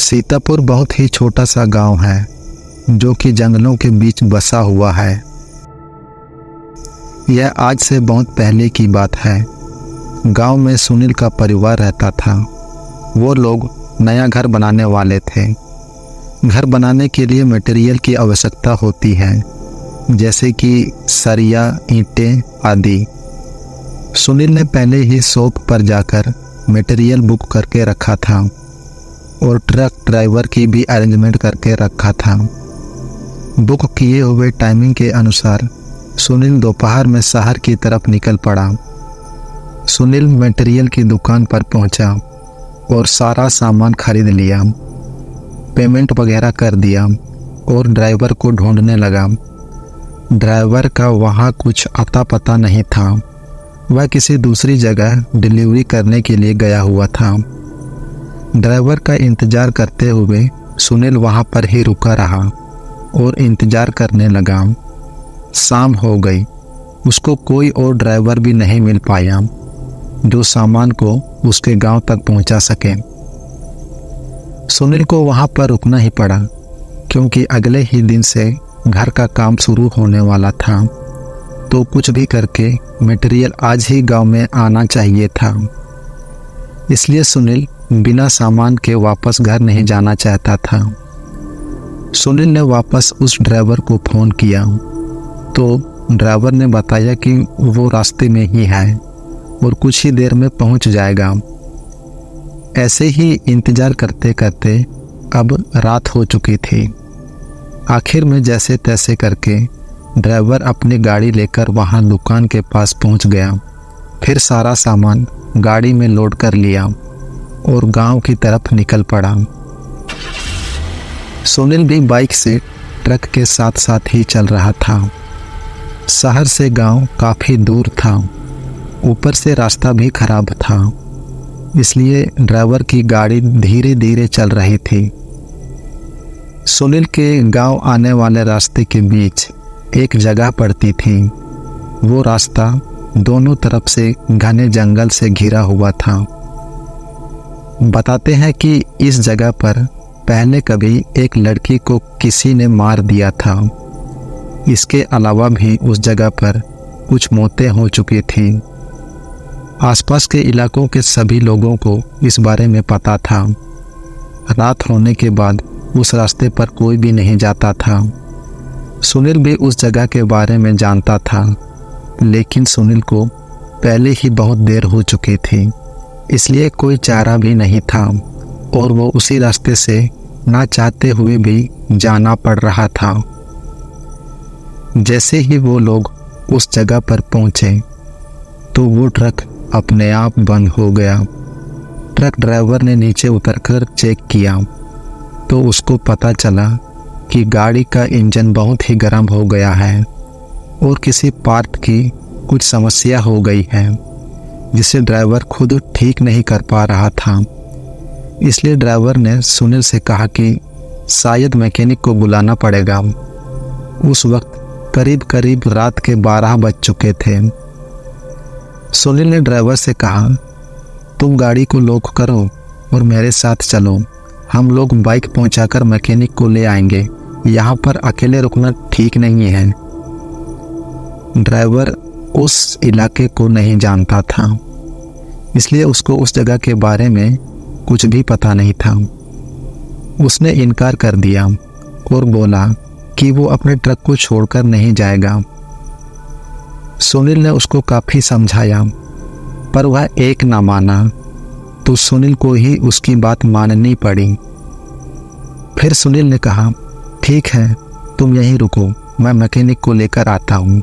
सीतापुर बहुत ही छोटा सा गांव है जो कि जंगलों के बीच बसा हुआ है। यह आज से बहुत पहले की बात है। गांव में सुनील का परिवार रहता था। वो लोग नया घर बनाने वाले थे। घर बनाने के लिए मटेरियल की आवश्यकता होती है, जैसे कि सरिया, ईंटें आदि। सुनील ने पहले ही शॉप पर जाकर मटेरियल बुक करके रखा था और ट्रक ड्राइवर की भी अरेंजमेंट करके रखा था। बुक किए हुए टाइमिंग के अनुसार सुनील दोपहर में शहर की तरफ निकल पड़ा। सुनील मटेरियल की दुकान पर पहुंचा और सारा सामान खरीद लिया, पेमेंट वगैरह कर दिया और ड्राइवर को ढूंढने लगा। ड्राइवर का वहाँ कुछ अता पता नहीं था। वह किसी दूसरी जगह डिलीवरी करने के लिए गया हुआ था। ड्राइवर का इंतज़ार करते हुए सुनील वहाँ पर ही रुका रहा और इंतज़ार करने लगा। शाम हो गई। उसको कोई और ड्राइवर भी नहीं मिल पाया जो सामान को उसके गांव तक पहुंचा सके। सुनील को वहाँ पर रुकना ही पड़ा, क्योंकि अगले ही दिन से घर का काम शुरू होने वाला था। तो कुछ भी करके मटेरियल आज ही गांव में आना चाहिए था। इसलिए सुनील बिना सामान के वापस घर नहीं जाना चाहता था। सुनील ने वापस उस ड्राइवर को फ़ोन किया तो ड्राइवर ने बताया कि वो रास्ते में ही है और कुछ ही देर में पहुंच जाएगा। ऐसे ही इंतज़ार करते करते अब रात हो चुकी थी। आखिर में जैसे तैसे करके ड्राइवर अपनी गाड़ी लेकर वहां दुकान के पास पहुंच गया। फिर सारा सामान गाड़ी में लोड कर लिया और गांव की तरफ निकल पड़ा। सुनील भी बाइक से ट्रक के साथ साथ ही चल रहा था। शहर से गांव काफ़ी दूर था, ऊपर से रास्ता भी खराब था, इसलिए ड्राइवर की गाड़ी धीरे धीरे चल रही थी। सुनील के गांव आने वाले रास्ते के बीच एक जगह पड़ती थी। वो रास्ता दोनों तरफ से घने जंगल से घिरा हुआ था। बताते हैं कि इस जगह पर पहले कभी एक लड़की को किसी ने मार दिया था। इसके अलावा भी उस जगह पर कुछ मौतें हो चुकी थी। आसपास के इलाकों के सभी लोगों को इस बारे में पता था। रात होने के बाद उस रास्ते पर कोई भी नहीं जाता था। सुनील भी उस जगह के बारे में जानता था, लेकिन सुनील को पहले ही बहुत देर हो चुकी थी, इसलिए कोई चारा भी नहीं था और वो उसी रास्ते से ना चाहते हुए भी जाना पड़ रहा था। जैसे ही वो लोग उस जगह पर पहुंचे तो वो ट्रक अपने आप बंद हो गया। ट्रक ड्राइवर ने नीचे उतरकर चेक किया तो उसको पता चला कि गाड़ी का इंजन बहुत ही गर्म हो गया है और किसी पार्ट की कुछ समस्या हो गई है, जिसे ड्राइवर खुद ठीक नहीं कर पा रहा था। इसलिए ड्राइवर ने सुनील से कहा कि शायद मैकेनिक को बुलाना पड़ेगा। उस वक्त करीब करीब रात के 12 बज चुके थे। सुनील ने ड्राइवर से कहा, तुम गाड़ी को लॉक करो और मेरे साथ चलो। हम लोग बाइक पहुंचाकर मैकेनिक को ले आएंगे। यहाँ पर अकेले रुकना ठीक नहीं है। ड्राइवर उस इलाके को नहीं जानता था, इसलिए उसको उस जगह के बारे में कुछ भी पता नहीं था। उसने इनकार कर दिया और बोला कि वो अपने ट्रक को छोड़कर नहीं जाएगा। सुनील ने उसको काफ़ी समझाया, पर वह एक ना माना, तो सुनील को ही उसकी बात माननी पड़ी। फिर सुनील ने कहा, ठीक है, तुम यहीं रुको, मैं मैकेनिक को लेकर आता हूँ,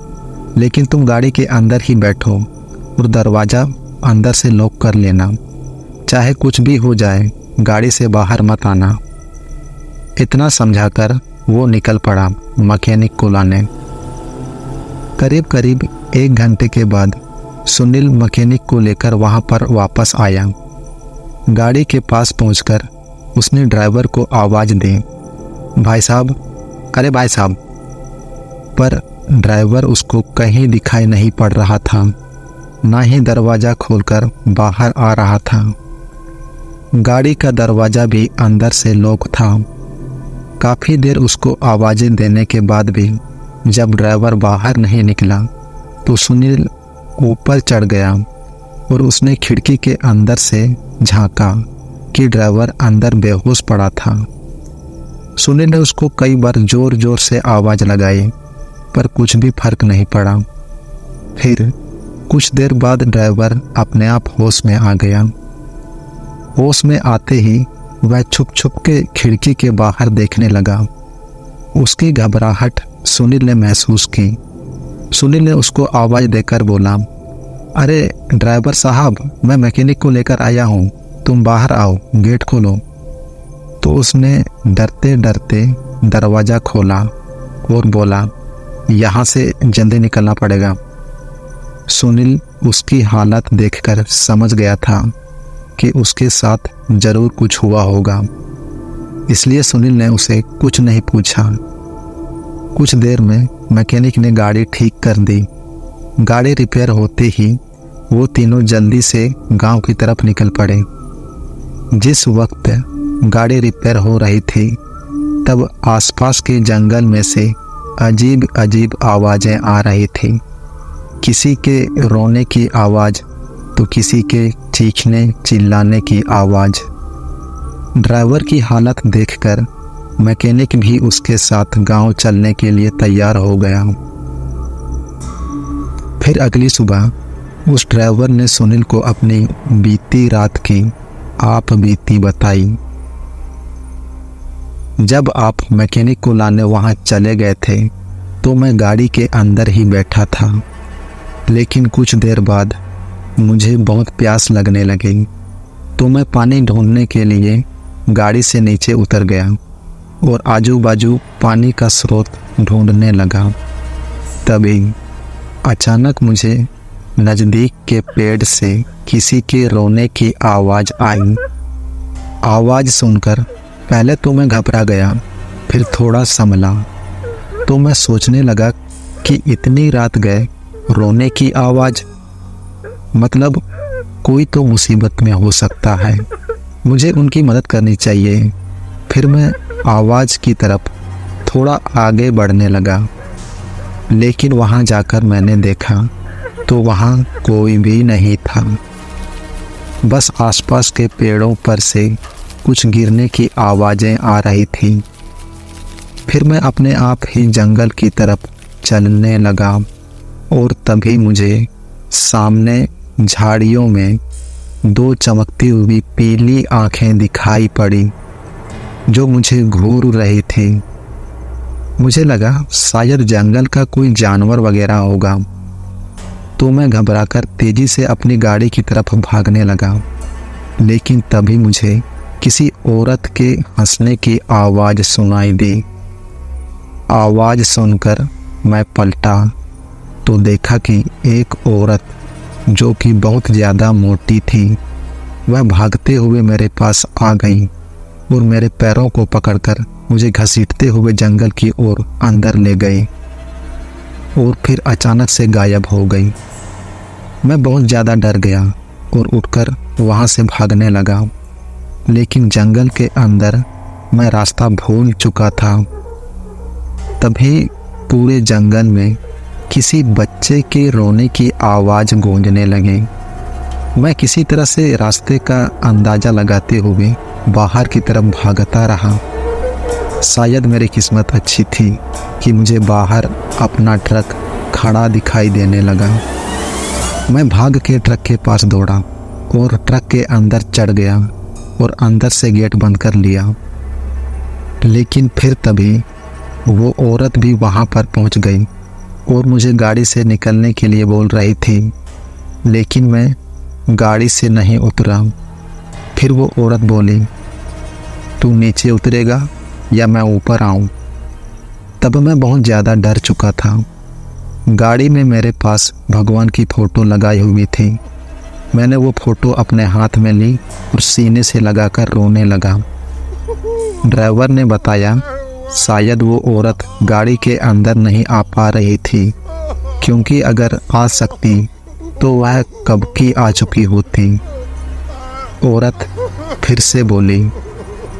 लेकिन तुम गाड़ी के अंदर ही बैठो और दरवाज़ा अंदर से लॉक कर लेना। चाहे कुछ भी हो जाए, गाड़ी से बाहर मत आना। इतना समझाकर वो निकल पड़ा मैकेनिक को लाने। करीब करीब 1 घंटे के बाद सुनील मैकेनिक को लेकर वहाँ पर वापस आया। गाड़ी के पास पहुंचकर उसने ड्राइवर को आवाज़ दी, भाई साहब, अरे भाई साहब। पर ड्राइवर उसको कहीं दिखाई नहीं पड़ रहा था, ना ही दरवाज़ा खोलकर बाहर आ रहा था। गाड़ी का दरवाज़ा भी अंदर से लॉक था। काफ़ी देर उसको आवाज़ें देने के बाद भी जब ड्राइवर बाहर नहीं निकला तो सुनील ऊपर चढ़ गया और उसने खिड़की के अंदर से झांका कि ड्राइवर अंदर बेहोश पड़ा था। सुनील ने उसको कई बार ज़ोर ज़ोर से आवाज़ लगाई पर कुछ भी फर्क नहीं पड़ा। फिर कुछ देर बाद ड्राइवर अपने आप होश में आ गया। होश में आते ही वह छुप छुप के खिड़की के बाहर देखने लगा। उसकी घबराहट सुनील ने महसूस की। सुनील ने उसको आवाज़ देकर बोला, अरे ड्राइवर साहब, मैं मैकेनिक को लेकर आया हूँ, तुम बाहर आओ, गेट खोलो। तो उसने डरते डरते दरवाज़ा खोला और बोला, यहाँ से जल्दी निकलना पड़ेगा। सुनील उसकी हालत देखकर समझ गया था कि उसके साथ ज़रूर कुछ हुआ होगा, इसलिए सुनील ने उसे कुछ नहीं पूछा। कुछ देर में मैकेनिक ने गाड़ी ठीक कर दी। गाड़ी रिपेयर होते ही वो तीनों जल्दी से गांव की तरफ निकल पड़े। जिस वक्त गाड़ी रिपेयर हो रही थी तब आसपास के जंगल में से अजीब अजीब आवाज़ें आ रही थी। किसी के रोने की आवाज़ तो किसी के चीखने चिल्लाने की आवाज़। ड्राइवर की हालत देखकर मैकेनिक भी उसके साथ गांव चलने के लिए तैयार हो गया। फिर अगली सुबह उस ड्राइवर ने सुनील को अपनी बीती रात की आप बीती बताई। जब आप मैकेनिक को लाने वहां चले गए थे तो मैं गाड़ी के अंदर ही बैठा था, लेकिन कुछ देर बाद मुझे बहुत प्यास लगने लगी तो मैं पानी ढूंढने के लिए गाड़ी से नीचे उतर गया और आजू बाजू पानी का स्रोत ढूंढने लगा। तभी अचानक मुझे नज़दीक के पेड़ से किसी के रोने की आवाज़ आई। आवाज़ सुनकर पहले तो मैं घबरा गया, फिर थोड़ा संभला तो मैं सोचने लगा कि इतनी रात गए रोने की आवाज़, मतलब कोई तो मुसीबत में हो सकता है, मुझे उनकी मदद करनी चाहिए। फिर मैं आवाज़ की तरफ थोड़ा आगे बढ़ने लगा, लेकिन वहाँ जाकर मैंने देखा तो वहाँ कोई भी नहीं था। बस आसपास के पेड़ों पर से कुछ गिरने की आवाज़ें आ रही थी। फिर मैं अपने आप ही जंगल की तरफ चलने लगा और तभी मुझे सामने झाड़ियों में दो चमकती हुई पीली आंखें दिखाई पड़ी जो मुझे घूर रही थी। मुझे लगा शायद जंगल का कोई जानवर वगैरह होगा, तो मैं घबराकर तेजी से अपनी गाड़ी की तरफ भागने लगा। लेकिन तभी मुझे किसी औरत के हंसने की आवाज़ सुनाई दी। आवाज़ सुनकर मैं पलटा तो देखा कि एक औरत जो कि बहुत ज़्यादा मोटी थी वह भागते हुए मेरे पास आ गई और मेरे पैरों को पकड़कर मुझे घसीटते हुए जंगल की ओर अंदर ले गई और फिर अचानक से गायब हो गई। मैं बहुत ज़्यादा डर गया और उठकर वहाँ से भागने लगा, लेकिन जंगल के अंदर मैं रास्ता भूल चुका था। तभी पूरे जंगल में किसी बच्चे के रोने की आवाज़ गूंजने लगी। मैं किसी तरह से रास्ते का अंदाज़ा लगाते हुए बाहर की तरफ भागता रहा। शायद मेरी किस्मत अच्छी थी कि मुझे बाहर अपना ट्रक खड़ा दिखाई देने लगा। मैं भाग के ट्रक के पास दौड़ा और ट्रक के अंदर चढ़ गया और अंदर से गेट बंद कर लिया। लेकिन फिर तभी वो औरत भी वहाँ पर पहुँच गई और मुझे गाड़ी से निकलने के लिए बोल रही थी, लेकिन मैं गाड़ी से नहीं उतरा। फिर वो औरत बोली, तू नीचे उतरेगा या मैं ऊपर आऊँ? तब मैं बहुत ज़्यादा डर चुका था। गाड़ी में मेरे पास भगवान की फ़ोटो लगाई हुई थी। मैंने वो फ़ोटो अपने हाथ में ली और सीने से लगाकर रोने लगा। ड्राइवर ने बताया शायद वो औरत गाड़ी के अंदर नहीं आ पा रही थी, क्योंकि अगर आ सकती तो वह कब की आ चुकी होती। औरत फिर से बोली,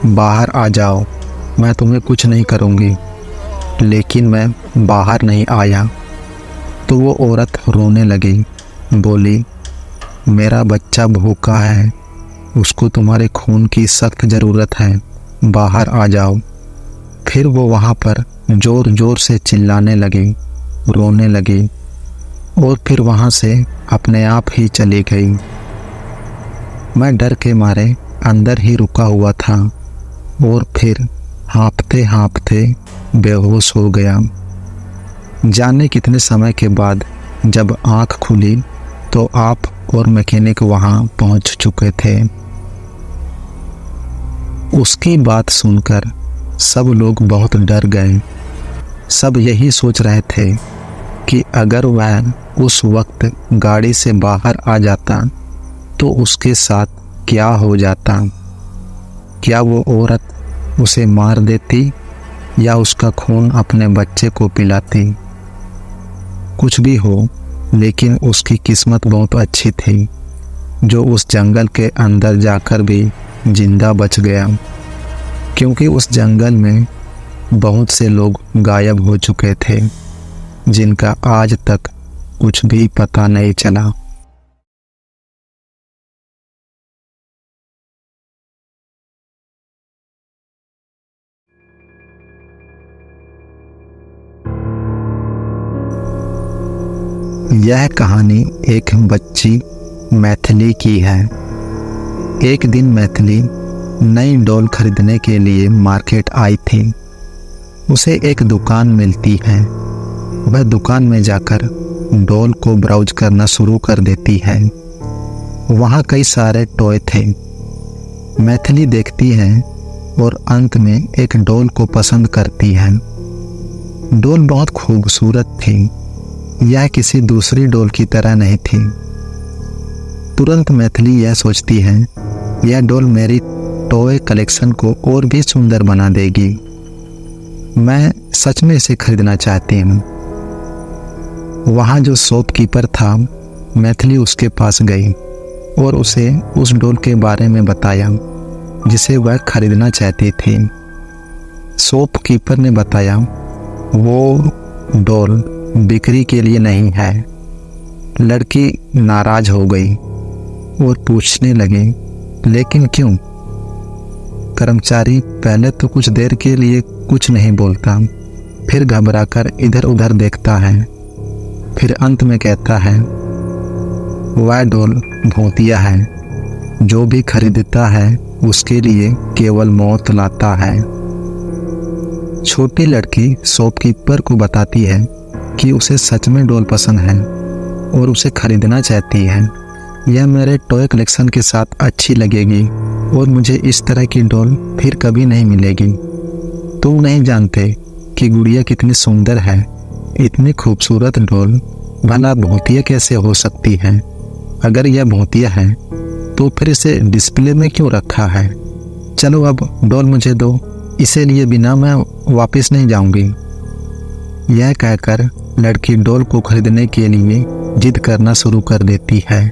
बाहर आ जाओ, मैं तुम्हें कुछ नहीं करूँगी। लेकिन मैं बाहर नहीं आया तो वो औरत रोने लगी। बोली, मेरा बच्चा भूखा है, उसको तुम्हारे खून की सख्त ज़रूरत है, बाहर आ जाओ। फिर वो वहाँ पर ज़ोर ज़ोर से चिल्लाने लगी, रोने लगी और फिर वहाँ से अपने आप ही चली गई। मैं डर के मारे अंदर ही रुका हुआ था और फिर हाँफते हाँफते बेहोश हो गया। जाने कितने समय के बाद जब आँख खुली तो आप और मैकेनिक वहाँ पहुँच चुके थे। उसकी बात सुनकर सब लोग बहुत डर गए। सब यही सोच रहे थे कि अगर वह उस वक्त गाड़ी से बाहर आ जाता तो उसके साथ क्या हो जाता। क्या वो औरत उसे मार देती या उसका खून अपने बच्चे को पिलाती। कुछ भी हो, लेकिन उसकी किस्मत बहुत अच्छी थी जो उस जंगल के अंदर जाकर भी जिंदा बच गया, क्योंकि उस जंगल में बहुत से लोग गायब हो चुके थे जिनका आज तक कुछ भी पता नहीं चला। यह कहानी एक बच्ची मैथिली की है। एक दिन मैथिली नई डॉल खरीदने के लिए मार्केट आई थी। उसे एक दुकान मिलती है। वह दुकान में जाकर डॉल को ब्राउज करना शुरू कर देती है। वहाँ कई सारे टॉय थे। मैथिली देखती है और अंत में एक डॉल को पसंद करती है। डॉल बहुत खूबसूरत थी। यह किसी दूसरी डॉल की तरह नहीं थी। तुरंत मैथिली यह सोचती है, यह डॉल मेरी टॉय कलेक्शन को और भी सुंदर बना देगी। मैं सच में इसे खरीदना चाहती हूँ। वहाँ जो शॉपकीपर था, मैथिली उसके पास गई और उसे उस डॉल के बारे में बताया जिसे वह खरीदना चाहती थी। शॉपकीपर ने बताया, वो डॉल बिक्री के लिए नहीं है। लड़की नाराज हो गई और पूछने लगी, लेकिन क्यों? कर्मचारी पहले तो कुछ देर के लिए कुछ नहीं बोलता, फिर घबराकर इधर उधर देखता है, फिर अंत में कहता है, वह डॉल भूतिया है, जो भी खरीदता है उसके लिए केवल मौत लाता है। छोटी लड़की शॉपकीपर को बताती है कि उसे सच में डॉल पसंद है और उसे खरीदना चाहती है। यह मेरे टॉय कलेक्शन के साथ अच्छी लगेगी और मुझे इस तरह की डॉल फिर कभी नहीं मिलेगी। तुम नहीं जानते कि गुड़िया कितनी सुंदर है। इतनी खूबसूरत डॉल भला भूतिया कैसे हो सकती है? अगर यह भूतिया है तो फिर इसे डिस्प्ले में क्यों रखा है? चलो अब डॉल मुझे दो, इसे लिए बिना मैं वापस नहीं जाऊंगी। यह कहकर लड़की डॉल को खरीदने के लिए जिद करना शुरू कर देती है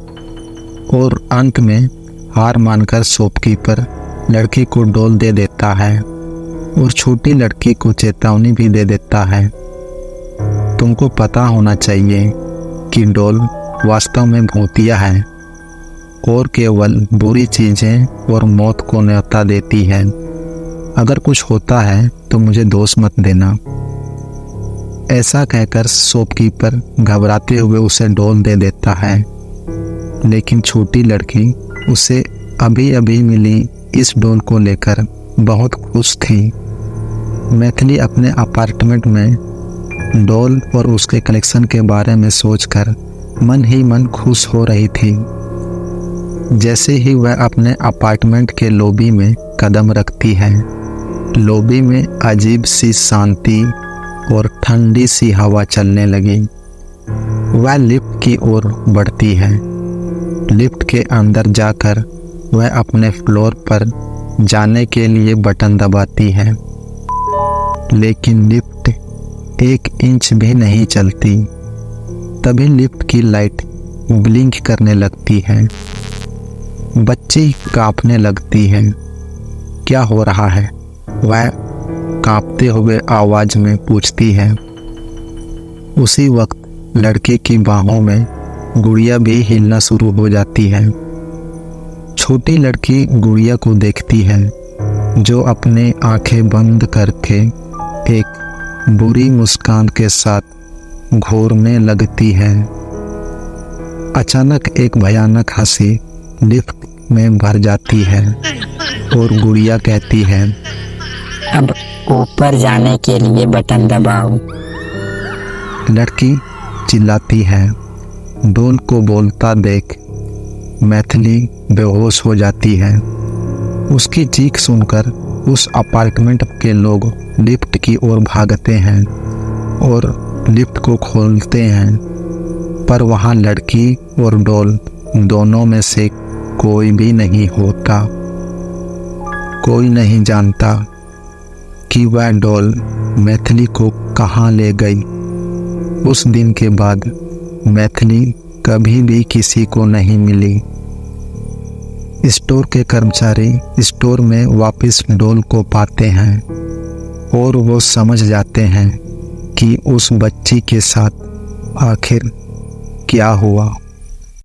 और अंत में हार मानकर शॉपकीपर लड़की को डॉल दे देता है और छोटी लड़की को चेतावनी भी दे देता है, तुमको पता होना चाहिए कि डॉल वास्तव में भूतिया है और केवल बुरी चीज़ें और मौत को न्योता देती है। अगर कुछ होता है तो मुझे दोष मत देना। ऐसा कहकर शॉपकीपर घबराते हुए उसे डॉल दे देता है, लेकिन छोटी लड़की उसे अभी अभी मिली इस डॉल को लेकर बहुत खुश थी। मैथिली अपने अपार्टमेंट में डॉल और उसके कलेक्शन के बारे में सोचकर मन ही मन खुश हो रही थी। जैसे ही वह अपने अपार्टमेंट के लॉबी में कदम रखती है, लॉबी में अजीब सी शांति और ठंडी सी हवा चलने लगी। वह लिफ्ट की ओर बढ़ती है। लिफ्ट के अंदर जाकर वह अपने फ्लोर पर जाने के लिए बटन दबाती है, लेकिन लिफ्ट 1 इंच भी नहीं चलती। तभी लिफ्ट की लाइट ब्लिंक करने लगती है। बच्ची कांपने लगती है। क्या हो रहा है? वह कांपते हुए आवाज में पूछती है। उसी वक्त लड़के की बाहों में गुड़िया भी हिलना शुरू हो जाती है। छोटी लड़की गुड़िया को देखती है, जो अपने आंखें बंद करके एक बुरी मुस्कान के साथ घूरने लगती है। अचानक एक भयानक हंसी लिफ्ट में भर जाती है और गुड़िया कहती है, अब ऊपर जाने के लिए बटन दबाओ। लड़की चिल्लाती है। डोल को बोलता देख मैथिली बेहोश हो जाती है। उसकी चीख सुनकर उस अपार्टमेंट के लोग लिफ्ट की ओर भागते हैं और लिफ्ट को खोलते हैं, पर वहाँ लड़की और डोल दोनों में से कोई भी नहीं होता। कोई नहीं जानता कि वह डोल मैथिली को कहाँ ले गई। उस दिन के बाद मैथिली कभी भी किसी को नहीं मिली। स्टोर के कर्मचारी स्टोर में वापस डोल को पाते हैं और वो समझ जाते हैं कि उस बच्ची के साथ आखिर क्या हुआ।